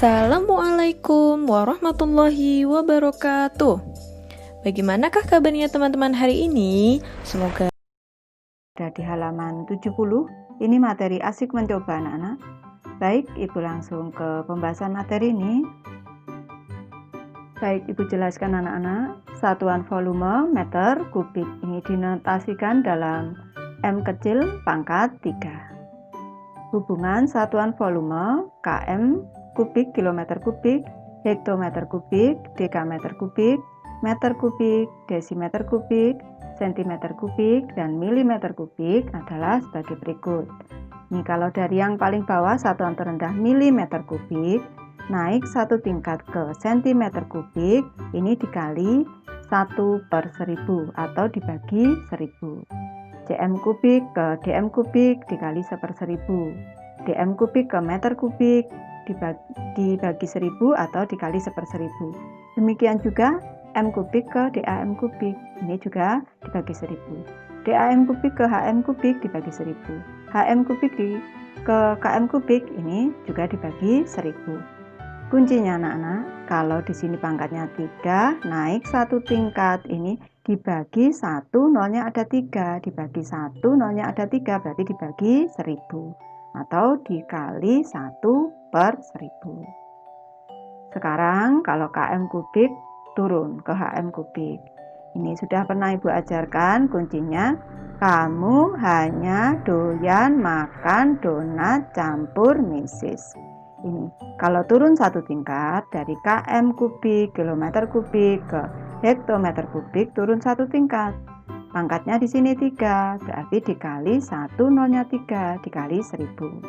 Assalamualaikum warahmatullahi wabarakatuh. Bagaimanakah kabarnya teman-teman hari ini? Semoga ada di halaman 70. Ini materi asik mencoba anak-anak. Baik, Ibu langsung ke pembahasan materi ini. Baik, Ibu jelaskan anak-anak. Satuan volume meter kubik ini dinotasikan dalam M kecil pangkat 3. Hubungan satuan volume km kubik, kilometer kubik, hektometer kubik, dekameter kubik, meter kubik, desimeter kubik, sentimeter kubik, dan milimeter kubik adalah sebagai berikut. Ini kalau dari yang paling bawah satuan terendah milimeter kubik, naik satu tingkat ke sentimeter kubik, ini dikali 1/1000 atau dibagi 1000. cm kubik ke dm kubik dikali 1/1000. dm kubik ke meter kubik dibagi 1000 atau dikali 1/1000. Demikian juga m kubik ke dam kubik, ini juga dibagi 1000. dam kubik ke hm kubik dibagi 1000. hm kubik ke km kubik ini juga dibagi 1000. Kuncinya anak-anak, kalau di sini pangkatnya 3, naik satu tingkat ini dibagi 1, nolnya ada 3, dibagi 1, nolnya ada 3, berarti dibagi 1000 atau dikali 1/1000. Sekarang kalau km kubik turun ke hm kubik. Ini sudah pernah Ibu ajarkan kuncinya. Kamu hanya doyan makan donat campur misis. Ini kalau turun satu tingkat dari km kubik, kilometer kubik ke hektometer kubik, turun satu tingkat. Pangkatnya di sini 3, berarti dikali 1, nolnya 3, dikali 1000.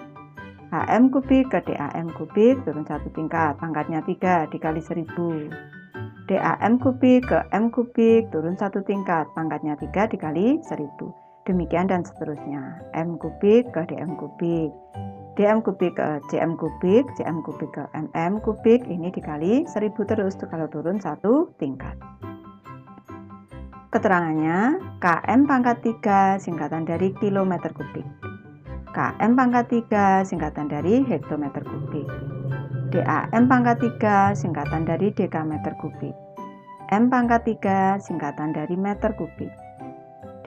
hm kubik ke dam kubik turun satu tingkat, pangkatnya 3, dikali 1000. dam kubik ke m kubik turun satu tingkat, pangkatnya 3, dikali 1000. Demikian dan seterusnya. M kubik ke dm kubik, dm kubik ke cm kubik ke mm kubik, ini dikali 1000 terus kalau turun satu tingkat. Keterangannya, km pangkat 3 singkatan dari kilometer kubik, km pangkat 3 singkatan dari hektometer kubik, dam pangkat 3 singkatan dari dekameter kubik, m pangkat 3 singkatan dari meter kubik,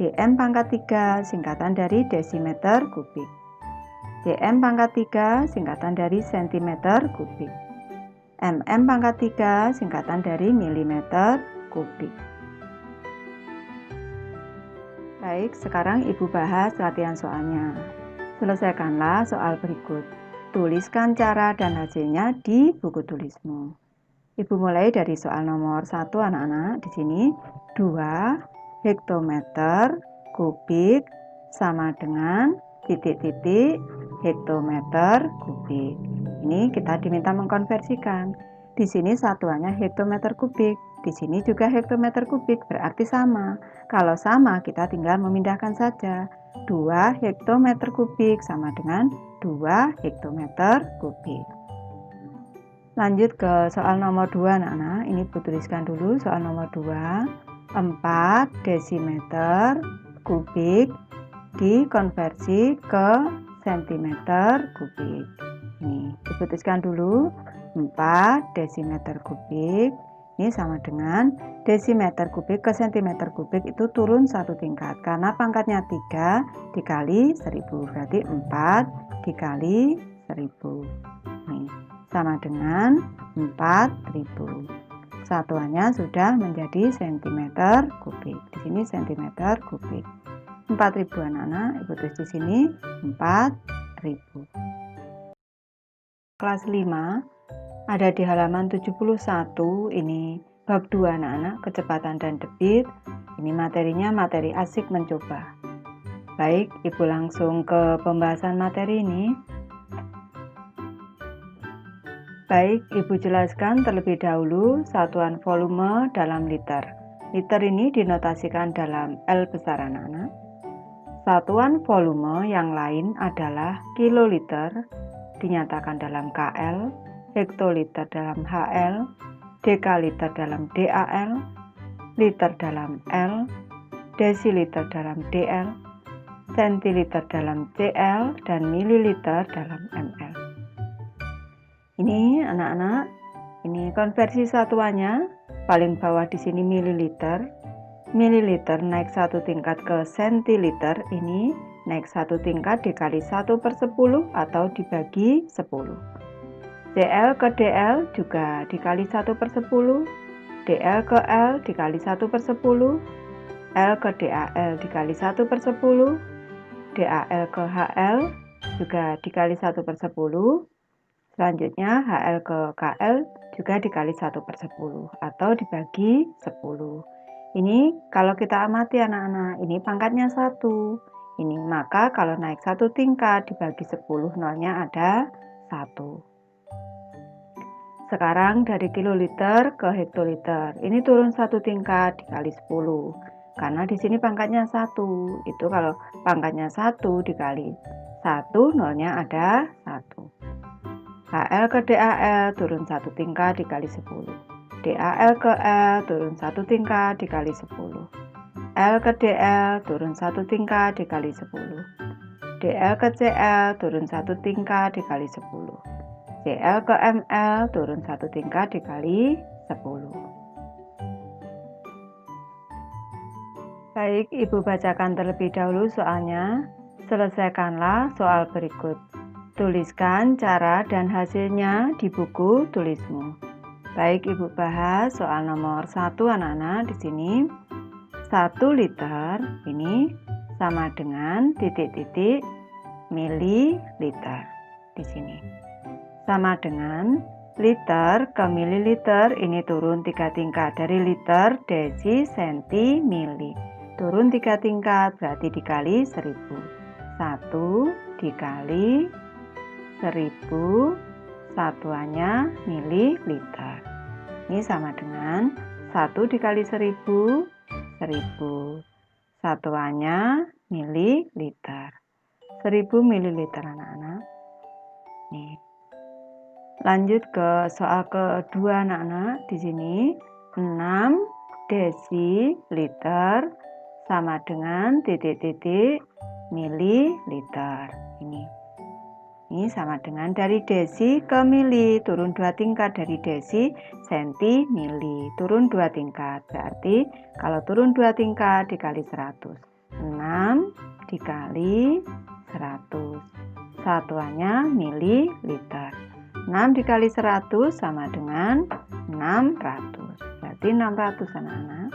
dm pangkat 3 singkatan dari desimeter kubik, dm pangkat 3 singkatan dari sentimeter kubik, mm pangkat 3 singkatan dari milimeter kubik. Baik, sekarang Ibu bahas latihan soalnya. Selesaikanlah soal berikut. Tuliskan cara dan hasilnya di buku tulismu. Ibu mulai dari soal nomor 1 anak-anak. Di sini 2 hektometer kubik sama dengan titik-titik hektometer kubik. Ini kita diminta mengkonversikan. Di sini satuannya hektometer kubik, di sini juga hektometer kubik, berarti sama. Kalau sama, kita tinggal memindahkan saja. 2 hektometer kubik sama dengan 2 hektometer kubik. Lanjut ke soal nomor 2 anak-anak. Ini Ibu tuliskan dulu soal nomor 2. 4 desimeter kubik dikonversi ke sentimeter kubik. Ini diputuskan dulu. 4 desimeter kubik ini sama dengan desimeter kubik ke sentimeter kubik itu turun satu tingkat karena pangkatnya 3 dikali 1000, berarti 4 dikali 1000. Nih, sama dengan 4000. Satuannya sudah menjadi sentimeter kubik. Di sini sentimeter kubik. 4000 anak-anak, Ibu tulis di sini 4000. Kelas 5 ada di halaman 71. Ini bab 2 anak-anak, kecepatan dan debit. Ini materinya materi asik mencoba. Baik, Ibu langsung ke pembahasan materi ini. Baik, Ibu jelaskan terlebih dahulu satuan volume dalam liter. Liter ini dinotasikan dalam L besar anak-anak. Satuan volume yang lain adalah kiloliter, dinyatakan dalam KL, hektoliter dalam HL, dekaliter dalam DAL, liter dalam L, desiliter dalam DL, sentiliter dalam CL, dan mililiter dalam ml. Ini anak-anak, ini konversi satuannya, paling bawah di sini mililiter. Mililiter naik satu tingkat ke sentiliter, ini naik satu tingkat dikali 1/10 atau dibagi 10. DL ke DL juga dikali 1/10, DL ke L dikali 1/10, L ke DAL dikali 1/10, DAL ke HL juga dikali 1/10. Selanjutnya HL ke KL juga dikali 1/10 atau dibagi 10. Ini kalau kita amati anak-anak, ini pangkatnya 1. Ini maka kalau naik satu tingkat dibagi 10, nolnya ada 1. Sekarang dari kiloliter ke hektoliter, ini turun satu tingkat dikali 10. Karena di sini pangkatnya 1. Itu kalau pangkatnya 1 dikali 1, nolnya ada 1. HL ke DAL turun satu tingkat dikali 10. DAL ke L turun satu tingkat dikali 10. L ke DL turun satu tingkat dikali 10. DL ke CL turun satu tingkat dikali 10. CL ke ML turun satu tingkat dikali 10. Baik, Ibu bacakan terlebih dahulu soalnya. Selesaikanlah soal berikut. Tuliskan cara dan hasilnya di buku tulismu. Baik, Ibu bahas soal nomor 1 anak-anak di sini. 1 liter ini sama dengan titik-titik mililiter di sini. Sama dengan liter ke mililiter, ini turun 3 tingkat dari liter, desi, senti, mili. Turun 3 tingkat berarti dikali 1000. 1 dikali 1000, satuannya mililiter. Ini sama dengan 1 dikali 1000, 1000. Satuannya mililiter. 1000 mililiter anak-anak. Nih. Lanjut ke soal kedua anak-anak. Di sini 6 desiliter sama dengan titik-titik mililiter. Ini sama dengan dari desi ke mili, turun 2 tingkat dari desi, senti, mili, turun 2 tingkat. Berarti kalau turun 2 tingkat dikali 100. 6 dikali 100. Satuannya mililiter. 6 dikali 100 sama dengan 600. Berarti 600 anak-anak.